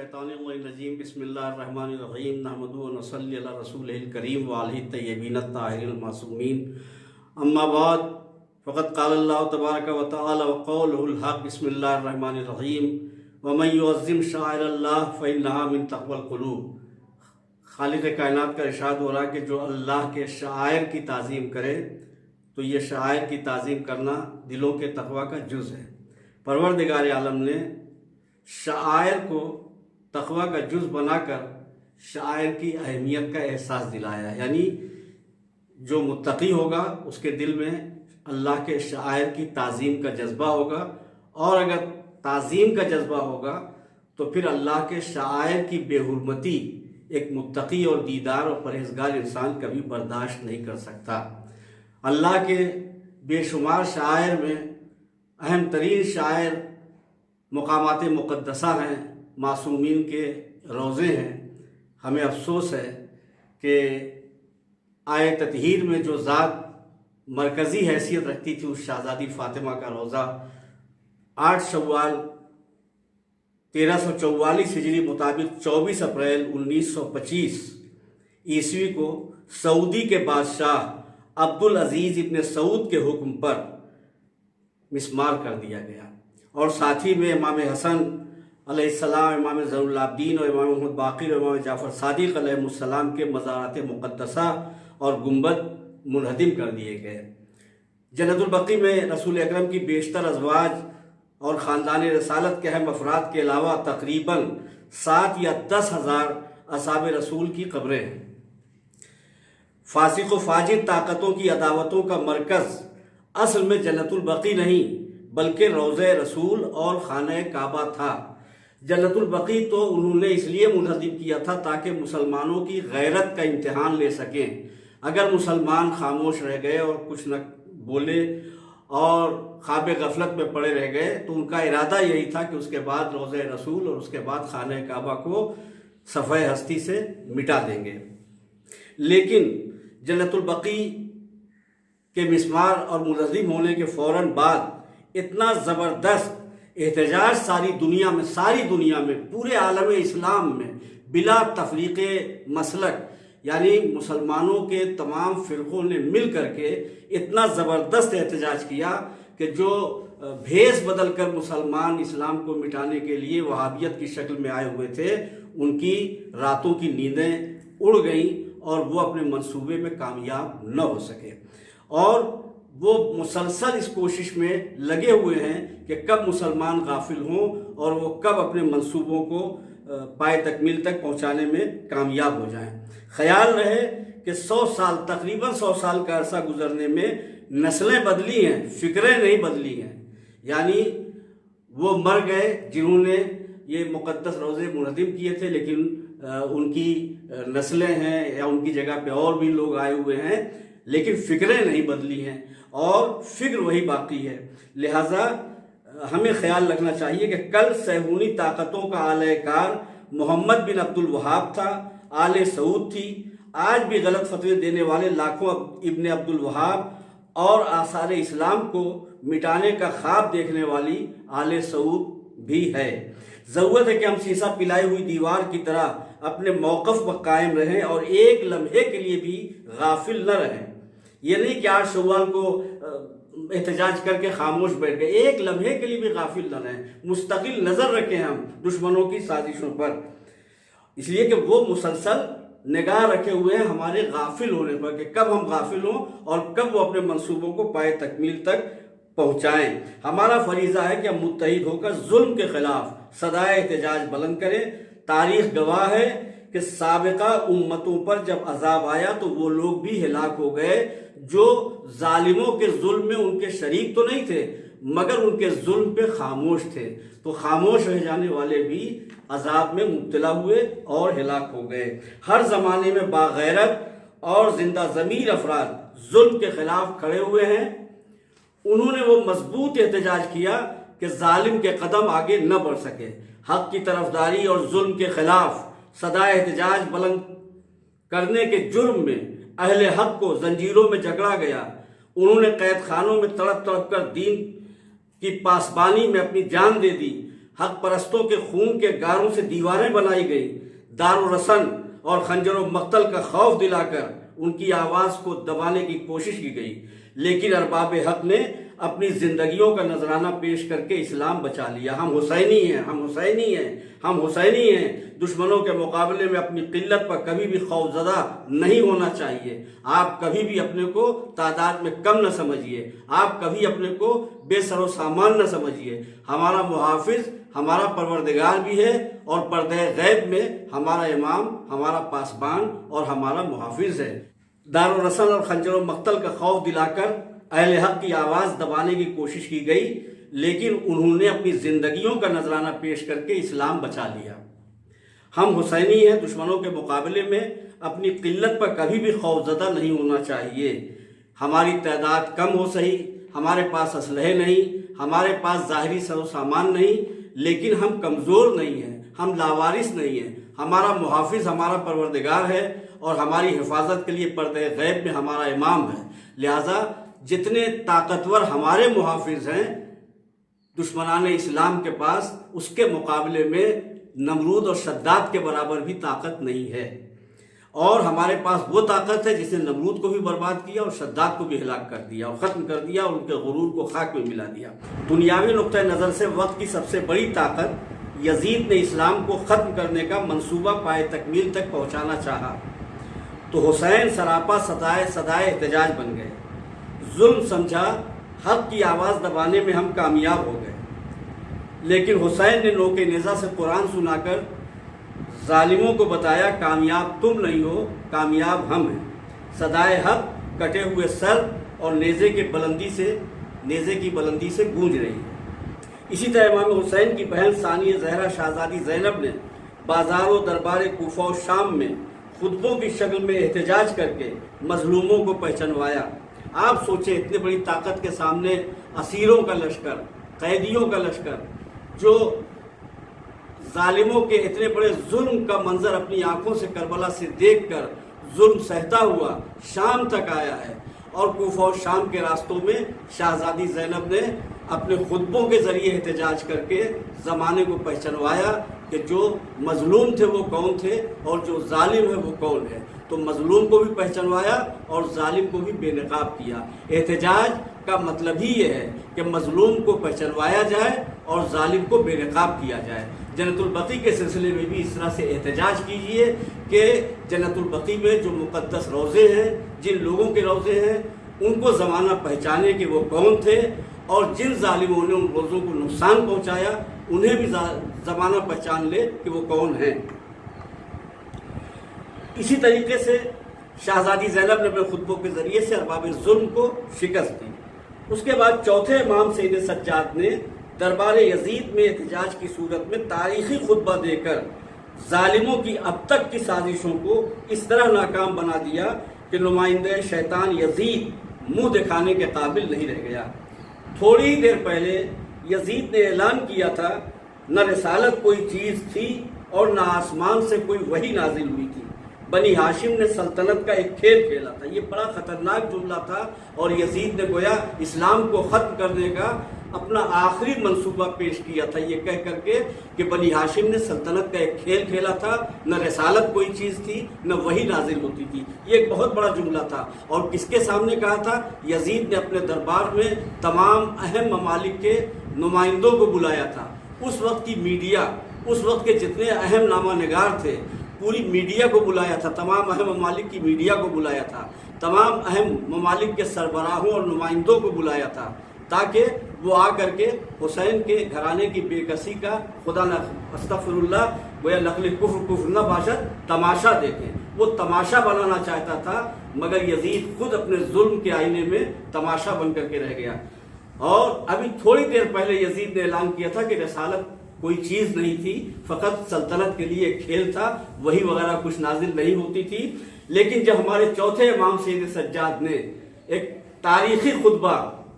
الشیطان الرجیم بسم اللہ الرحمن الرحیم نحمدہ و نصلی علی رسولہ الکریم وآلہ الطیبین الطاہرین المعصومین اما بعد فقد قال اللہ تبارک و تعالی وقولہ الحق بسم اللہ الرحمن الرحیم ومن یعظم شعائر اللہ فإنہا من تقوی القلوب۔ خالق کائنات کا ارشاد ہو رہا ہے کہ جو اللہ کے شعائر کی تعظیم کرے تو یہ شعائر کی تعظیم کرنا دلوں کے تقوی کا جز ہے۔ پروردگار عالم نے شعائر کو تقوی کا جز بنا کر شعائر کی اہمیت کا احساس دلایا، یعنی جو متقی ہوگا اس کے دل میں اللہ کے شعائر کی تعظیم کا جذبہ ہوگا، اور اگر تعظیم کا جذبہ ہوگا تو پھر اللہ کے شعائر کی بے حرمتی ایک متقی اور دیدار اور پرہیزگار انسان کبھی برداشت نہیں کر سکتا۔ اللہ کے بے شمار شعائر میں اہم ترین شعائر مقامات مقدسہ ہیں، معصومین کے روضے ہیں۔ ہمیں افسوس ہے کہ آیہ تطہیر میں جو ذات مرکزی حیثیت رکھتی تھی اس شہزادی فاطمہ کا روضہ 8 شوال 1344 ہجری مطابق 24 اپریل 1925 عیسوی کو سعودی کے بادشاہ عبدالعزیز ابن سعود کے حکم پر مسمار کر دیا گیا، اور ساتھ ہی میں امام حسن علیہ السلام، امام زین العابدین اور امام محمد باقر اور امام جعفر صادق علیہ السلام کے مزارات مقدسہ اور گنبد منہدم کر دیے گئے۔ جنت البقیع میں رسول اکرم کی بیشتر ازواج اور خاندان رسالت کے اہم افراد کے علاوہ تقریباً 7 یا 10 ہزار اصحاب رسول کی قبریں ہیں۔ فاسق و فاجر طاقتوں کی عداوتوں کا مرکز اصل میں جنت البقیع نہیں بلکہ روضہ رسول اور خانہ کعبہ تھا۔ جنت البقیع تو انہوں نے اس لیے منہدم کیا تھا تاکہ مسلمانوں کی غیرت کا امتحان لے سکیں۔ اگر مسلمان خاموش رہ گئے اور کچھ نہ بولے اور خواب غفلت میں پڑے رہ گئے تو ان کا ارادہ یہی تھا کہ اس کے بعد روضہ رسول اور اس کے بعد خانہ کعبہ کو صفحہ ہستی سے مٹا دیں گے۔ لیکن جنت البقیع کے مسمار اور منہدم ہونے کے فوراً بعد اتنا زبردست احتجاج ساری دنیا میں پورے عالم اسلام میں بلا تفریق مسلک، یعنی مسلمانوں کے تمام فرقوں نے مل کر کے اتنا زبردست احتجاج کیا کہ جو بھیس بدل کر مسلمان اسلام کو مٹانے کے لیے وہابیت کی شکل میں آئے ہوئے تھے، ان کی راتوں کی نیندیں اڑ گئیں اور وہ اپنے منصوبے میں کامیاب نہ ہو سکے، اور وہ مسلسل اس کوشش میں لگے ہوئے ہیں کہ کب مسلمان غافل ہوں اور وہ کب اپنے منصوبوں کو پائے تکمیل تک پہنچانے میں کامیاب ہو جائیں۔ خیال رہے کہ 100 سال تقریباً 100 سال کا عرصہ گزرنے میں نسلیں بدلی ہیں، فکریں نہیں بدلی ہیں، یعنی وہ مر گئے جنہوں نے یہ مقدس روضے منہدم کیے تھے، لیکن ان کی نسلیں ہیں یا ان کی جگہ پہ اور بھی لوگ آئے ہوئے ہیں، لیکن فکریں نہیں بدلی ہیں اور فکر وہی باقی ہے۔ لہٰذا ہمیں خیال رکھنا چاہیے کہ کل صہیونی طاقتوں کا اعلی کار محمد بن عبد الوہاب تھا، آل سعود تھی۔ آج بھی غلط فتوے دینے والے لاکھوں ابن عبد الوہاب اور آثار اسلام کو مٹانے کا خواب دیکھنے والی آل سعود بھی ہے۔ ضرورت ہے کہ ہم سیسا پلائی ہوئی دیوار کی طرح اپنے موقف پر قائم رہیں اور ایک لمحے کے لیے بھی غافل نہ رہیں۔ یہ نہیں کہ 8 شوال کو احتجاج کر کے خاموش بیٹھ گئے، ایک لمحے کے لیے بھی غافل نہ رہیں، مستقل نظر رکھیں ہم دشمنوں کی سازشوں پر، اس لیے کہ وہ مسلسل نگاہ رکھے ہوئے ہیں ہمارے غافل ہونے پر کہ کب ہم غافل ہوں اور کب وہ اپنے منصوبوں کو پائے تکمیل تک پہنچائیں۔ ہمارا فریضہ ہے کہ ہم متحد ہو کر ظلم کے خلاف صدائے احتجاج بلند کریں۔ تاریخ گواہ ہے کہ سابقہ امتوں پر جب عذاب آیا تو وہ لوگ بھی ہلاک ہو گئے جو ظالموں کے ظلم میں ان کے شریک تو نہیں تھے مگر ان کے ظلم پہ خاموش تھے، تو خاموش رہ جانے والے بھی عذاب میں مبتلا ہوئے اور ہلاک ہو گئے۔ ہر زمانے میں باغیرت اور زندہ ضمیر افراد ظلم کے خلاف کھڑے ہوئے ہیں۔ انہوں نے وہ مضبوط احتجاج کیا کہ ظالم کے قدم آگے نہ بڑھ سکے۔ حق کی طرفداری اور ظلم کے خلاف صدائے احتجاج بلند کرنے کے جرم میں اہل حق کو زنجیروں میں جکڑا گیا۔ انہوں نے قید خانوں میں تڑپ تڑپ کر دین کی پاسبانی میں اپنی جان دے دی۔ حق پرستوں کے خون کے گاروں سے دیواریں بنائی گئی، دار و رسن اور خنجر و مقتل کا خوف دلا کر ان کی آواز کو دبانے کی کوشش کی گئی، لیکن ارباب حق نے اپنی زندگیوں کا نذرانہ پیش کر کے اسلام بچا لیا۔ ہم حسینی ہیں، ہم حسینی ہیں، ہم حسینی ہیں۔ دشمنوں کے مقابلے میں اپنی قلت پر کبھی بھی خوفزدہ نہیں ہونا چاہیے۔ آپ کبھی بھی اپنے کو تعداد میں کم نہ سمجھیے، آپ کبھی اپنے کو بے سر و سامان نہ سمجھیے۔ ہمارا محافظ ہمارا پروردگار بھی ہے، اور پردہ غیب میں ہمارا امام، ہمارا پاسبان اور ہمارا محافظ ہے۔ دار و رسن اور خنجر و مقتل کا خوف دلا کر اہل حق کی آواز دبانے کی کوشش کی گئی، لیکن انہوں نے اپنی زندگیوں کا نذرانہ پیش کر کے اسلام بچا لیا۔ ہم حسینی ہیں، دشمنوں کے مقابلے میں اپنی قلت پر کبھی بھی خوفزدہ نہیں ہونا چاہیے۔ ہماری تعداد کم ہو سہی، ہمارے پاس اسلحے نہیں، ہمارے پاس ظاہری سر و سامان نہیں، لیکن ہم کمزور نہیں ہیں، ہم لاوارث نہیں ہیں۔ ہمارا محافظ ہمارا پروردگار ہے، اور ہماری حفاظت کے لیے پردہ غیب میں ہمارا امام ہے۔ لہٰذا جتنے طاقتور ہمارے محافظ ہیں دشمنان اسلام کے پاس، اس کے مقابلے میں نمرود اور شداد کے برابر بھی طاقت نہیں ہے۔ اور ہمارے پاس وہ طاقت ہے جس نے نمرود کو بھی برباد کیا اور شداد کو بھی ہلاک کر دیا اور ختم کر دیا اور ان کے غرور کو خاک میں ملا دیا۔ دنیاوی نقطہ نظر سے وقت کی سب سے بڑی طاقت یزید نے اسلام کو ختم کرنے کا منصوبہ پائے تکمیل تک پہنچانا چاہا، تو حسین سراپا صدائے احتجاج بن گئے۔ ظلم سمجھا، حق کی آواز دبانے میں ہم کامیاب ہو گئے، لیکن حسین نے نوک نیزہ سے قرآن سنا کر ظالموں کو بتایا کامیاب تم نہیں ہو، کامیاب ہم ہیں۔ صدائے حق کٹے ہوئے سر اور نیزے کی بلندی سے گونج رہی ہے۔ اسی طرح امام حسین کی بہن ثانیہ زہرا شہزادی زینب نے بازار و دربار کوفہ و شام میں خطبوں کی شکل میں احتجاج کر کے مظلوموں کو پہچنوایا۔ آپ سوچیں، اتنی بڑی طاقت کے سامنے اسیروں کا لشکر، قیدیوں کا لشکر، جو ظالموں کے اتنے بڑے ظلم کا منظر اپنی آنکھوں سے کربلا سے دیکھ کر ظلم سہتا ہوا شام تک آیا ہے، اور کوفہ و شام کے راستوں میں شہزادی زینب نے اپنے خطبوں کے ذریعے احتجاج کر کے زمانے کو پہچنوایا کہ جو مظلوم تھے وہ کون تھے اور جو ظالم ہے وہ کون ہے۔ تو مظلوم کو بھی پہچنوایا اور ظالم کو بھی بے نقاب کیا۔ احتجاج کا مطلب ہی یہ ہے کہ مظلوم کو پہچنوایا جائے اور ظالم کو بے نقاب کیا جائے۔ جنت البقیع کے سلسلے میں بھی اس طرح سے احتجاج کیجئے کہ جنت البقیع میں جو مقدس روضے ہیں، جن لوگوں کے روضے ہیں، ان کو زمانہ پہچانے کہ وہ کون تھے، اور جن ظالموں نے ان روزوں کو نقصان پہنچایا انہیں بھی زمانہ پہچان لے کہ وہ کون ہیں۔ اسی طریقے سے شہزادی زینب نے اپنے خطبوں کے ذریعے سے ارباب ظلم کو شکست دی۔ اس کے بعد چوتھے امام سید سجاد نے دربار یزید میں احتجاج کی صورت میں تاریخی خطبہ دے کر ظالموں کی اب تک کی سازشوں کو اس طرح ناکام بنا دیا کہ نمائندہ شیطان یزید منہ دکھانے کے قابل نہیں رہ گیا۔ تھوڑی ہی دیر پہلے یزید نے اعلان کیا تھا نہ رسالت کوئی چیز تھی اور نہ آسمان سے کوئی وحی نازل ہوئی تھی، بنی ہاشم نے سلطنت کا ایک کھیل کھیلا تھا۔ یہ بڑا خطرناک جملہ تھا، اور یزید نے گویا اسلام کو ختم کرنے کا اپنا آخری منصوبہ پیش کیا تھا، یہ کہہ کر کے کہ بنی ہاشم نے سلطنت کا ایک کھیل کھیلا تھا، نہ رسالت کوئی چیز تھی نہ وحی نازل ہوتی تھی۔ یہ ایک بہت بڑا جملہ تھا، اور کس کے سامنے کہا تھا؟ یزید نے اپنے دربار میں تمام اہم ممالک کے نمائندوں کو بلایا تھا۔ اس وقت کی میڈیا، اس وقت کے جتنے اہم نامہ نگار تھے، پوری میڈیا کو بلایا تھا، تمام اہم ممالک کی میڈیا کو بلایا تھا، تمام اہم ممالک کے سربراہوں اور نمائندوں کو بلایا تھا، تاکہ وہ آ کر کے حسین کے گھرانے کی بے کسی کا خدا نہ استغفر اللہ گویا نقل کفر نہ باشد تماشا دیکھیں۔ وہ تماشا بنانا چاہتا تھا، مگر یزید خود اپنے ظلم کے آئینے میں تماشا بن کر کے رہ گیا۔ اور ابھی تھوڑی دیر پہلے یزید نے اعلان کیا تھا کہ رسالت کوئی چیز نہیں تھی، فقط سلطنت کے لیے ایک کھیل تھا، وہی وغیرہ کچھ نازل نہیں ہوتی تھی۔ لیکن جب ہمارے چوتھے امام سید سجاد نے ایک تاریخی خطبہ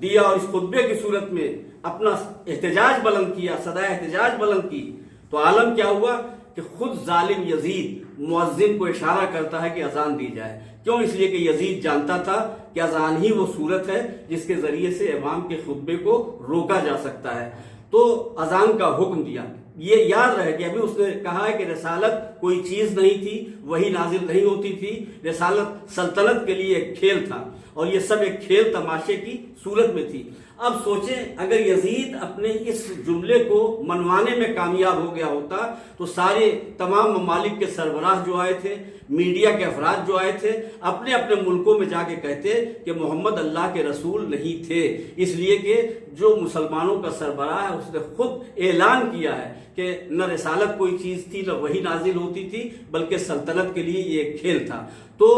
دیا اور اس خطبے کی صورت میں اپنا احتجاج بلند کیا، صدائے احتجاج بلند کی، تو عالم کیا ہوا کہ خود ظالم یزید مؤذن کو اشارہ کرتا ہے کہ اذان دی جائے۔ کیوں؟ اس لیے کہ یزید جانتا تھا کہ اذان ہی وہ صورت ہے جس کے ذریعے سے امام کے خطبے کو روکا جا سکتا ہے۔ تو اذان کا حکم دیا۔ یہ یاد رہے کہ ابھی اس نے کہا ہے کہ رسالت کوئی چیز نہیں تھی، وہی نازل نہیں ہوتی تھی، رسالت سلطنت کے لیے ایک کھیل تھا، اور یہ سب ایک کھیل تماشے کی صورت میں تھی۔ اب سوچیں اگر یزید اپنے اس جملے کو منوانے میں کامیاب ہو گیا ہوتا تو سارے تمام ممالک کے سربراہ جو آئے تھے، میڈیا کے افراد جو آئے تھے، اپنے اپنے ملکوں میں جا کے کہتے کہ محمد اللہ کے رسول نہیں تھے، اس لیے کہ جو مسلمانوں کا سربراہ ہے اس نے خود اعلان کیا ہے کہ نہ رسالت کوئی چیز تھی، نہ وہی نازل ہوتی تھی، بلکہ سلطنت کے لیے یہ ایک کھیل تھا۔ تو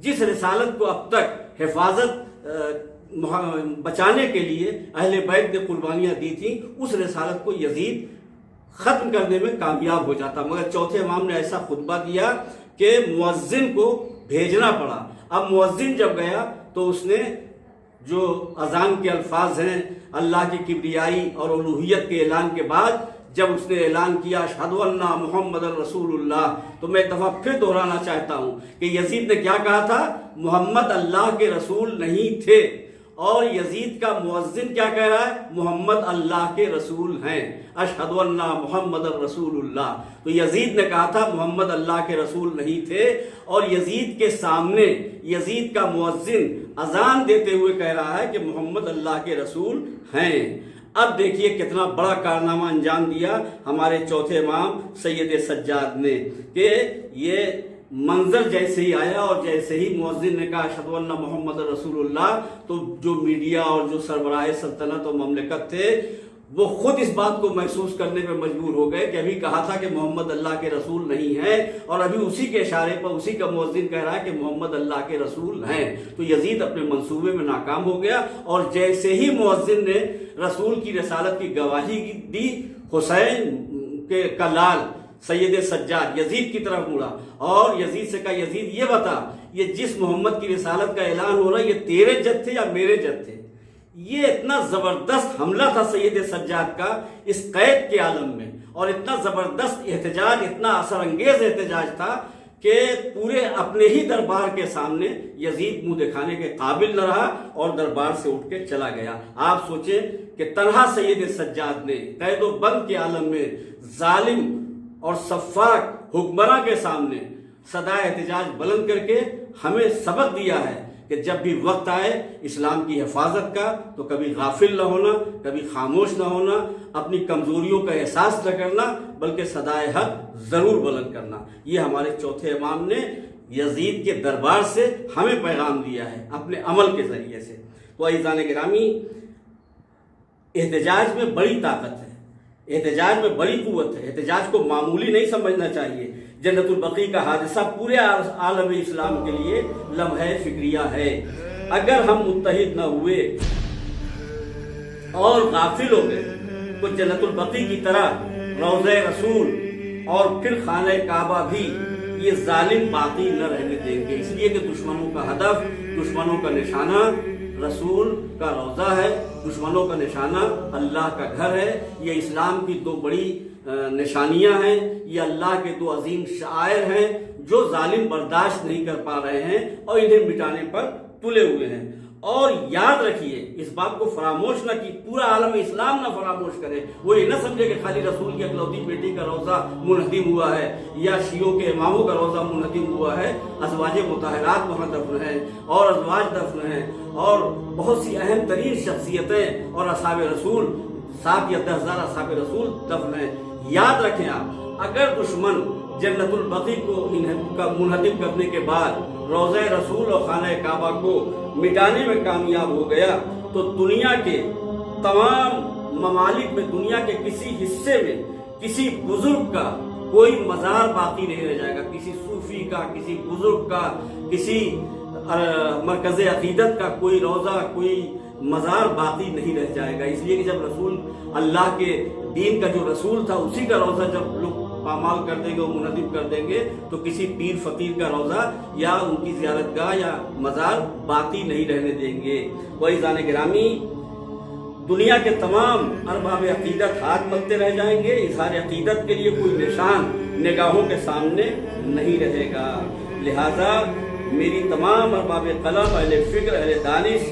جس رسالت کو اب تک حفاظت بچانے کے لیے اہل بیت نے قربانیاں دی تھیں، اس رسالت کو یزید ختم کرنے میں کامیاب ہو جاتا، مگر چوتھے امام نے ایسا خطبہ دیا کہ مؤذن کو بھیجنا پڑا۔ اب مؤذن جب گیا تو اس نے جو اذان کے الفاظ ہیں اللہ کی کبریائی اور الوہیت کے اعلان کے بعد جب اس نے اعلان کیا اشہد ان محمد رسول اللہ، تو میں ایک دفعہ پھر دہرانا چاہتا ہوں کہ یزید نے کیا کہا تھا؟ محمد اللہ کے رسول نہیں تھے، اور یزید کا مؤذن کیا کہہ رہا ہے؟ محمد اللہ کے رسول ہیں، اشہد ان محمد رسول اللہ۔ تو یزید نے کہا تھا محمد اللہ کے رسول نہیں تھے، اور یزید کے سامنے یزید کا مؤذن اذان دیتے ہوئے کہہ رہا ہے کہ محمد اللہ کے رسول ہیں۔ اب دیکھیے کتنا بڑا کارنامہ انجام دیا ہمارے چوتھے امام سید سجاد نے، کہ یہ منظر جیسے ہی آیا اور جیسے ہی مؤذن نے کہا اشہد ان محمد رسول اللہ، تو جو میڈیا اور جو سربراہ سلطنت اور مملکت تھے وہ خود اس بات کو محسوس کرنے پہ مجبور ہو گئے کہ ابھی کہا تھا کہ محمد اللہ کے رسول نہیں ہیں، اور ابھی اسی کے اشارے پر اسی کا مؤذن کہہ رہا ہے کہ محمد اللہ کے رسول ہیں۔ تو یزید اپنے منصوبے میں ناکام ہو گیا، اور جیسے ہی مؤذن نے رسول کی رسالت کی گواہی دی، حسین کے لال سید سجاد یزید کی طرف مڑا اور یزید سے کہا یزید یہ بتا، یہ جس محمد کی رسالت کا اعلان ہو رہا ہے یہ تیرے جد تھے یا میرے جد تھے؟ یہ اتنا زبردست حملہ تھا سید سجاد کا اس قید کے عالم میں، اور اتنا زبردست احتجاج، اتنا اثر انگیز احتجاج تھا کہ پورے اپنے ہی دربار کے سامنے یزید منہ دکھانے کے قابل نہ رہا اور دربار سے اٹھ کے چلا گیا۔ آپ سوچیں کہ تنہا سید سجاد نے قید و بند کے عالم میں ظالم اور سفاک حکمراں کے سامنے صدا احتجاج بلند کر کے ہمیں سبق دیا ہے کہ جب بھی وقت آئے اسلام کی حفاظت کا تو کبھی غافل نہ ہونا، کبھی خاموش نہ ہونا، اپنی کمزوریوں کا احساس نہ کرنا، بلکہ صدائے حق ضرور بلند کرنا۔ یہ ہمارے چوتھے امام نے یزید کے دربار سے ہمیں پیغام دیا ہے اپنے عمل کے ذریعے سے۔ تو عزیزان گرامی، احتجاج میں بڑی طاقت ہے، احتجاج میں بڑی قوت ہے، احتجاج کو معمولی نہیں سمجھنا چاہیے۔ جنت البقیع کا حادثہ پورے عالم اسلام کے لیے لمحہ فکریہ ہے۔ اگر ہم متحد نہ ہوئے اور غافل ہو گئے تو جنت البقیع کی طرح روضہ رسول اور پھر خانہ کعبہ بھی یہ ظالم باقی نہ رہنے دیں گے، اس لیے کہ دشمنوں کا ہدف، دشمنوں کا نشانہ رسول کا روضہ ہے، دشمنوں کا نشانہ اللہ کا گھر ہے۔ یہ اسلام کی دو بڑی نشانیاں ہیں، یہ اللہ کے دو عظیم شعائر ہیں جو ظالم برداشت نہیں کر پا رہے ہیں اور انہیں مٹانے پر تلے ہوئے ہیں۔ اور یاد رکھیے، اس بات کو فراموش نہ کی، پورا عالم اسلام نہ فراموش کرے، وہ یہ نہ سمجھے کہ خالی رسول کی اکلوتی بیٹی کا روضہ منہدم ہوا ہے یا شیعوں کے اماموں کا روضہ منہدم ہوا ہے۔ ازواج مطہرات وہاں دفن ہیں اور ازواج دفن ہیں اور بہت سی اہم ترین شخصیتیں اور اصحاب رسول 7 یا 10,000 اصحاب رسول دفن ہیں۔ یاد رکھیں آپ، اگر دشمن جنت البقیع کو منہدم کرنے کے بعد روضہ رسول اور خانہ کعبہ کو مٹانے میں کامیاب ہو گیا تو دنیا کے تمام ممالک میں، دنیا کے کسی حصے میں کسی بزرگ کا کوئی مزار باقی نہیں رہ جائے گا، کسی صوفی کا، کسی بزرگ کا، کسی مرکز عقیدت کا کوئی روضہ، کوئی مزار باقی نہیں رہ جائے گا۔ اس لیے کہ جب رسول اللہ کے دین کا جو رسول تھا اسی کا روضہ جب لوگ پامال کر دیں گے اور منہدم کر دیں گے تو کسی پیر فقیر کا روضہ یا ان کی زیارت گاہ یا مزار باقی نہیں رہنے دیں گے۔ عزیزان گرامی، دنیا کے تمام ارباب عقیدت ہاتھ ملتے رہ جائیں گے، اظہار عقیدت کے لیے کوئی نشان نگاہوں کے سامنے نہیں رہے گا۔ لہذا میری تمام ارباب قلم، اہل فکر، اہل دانش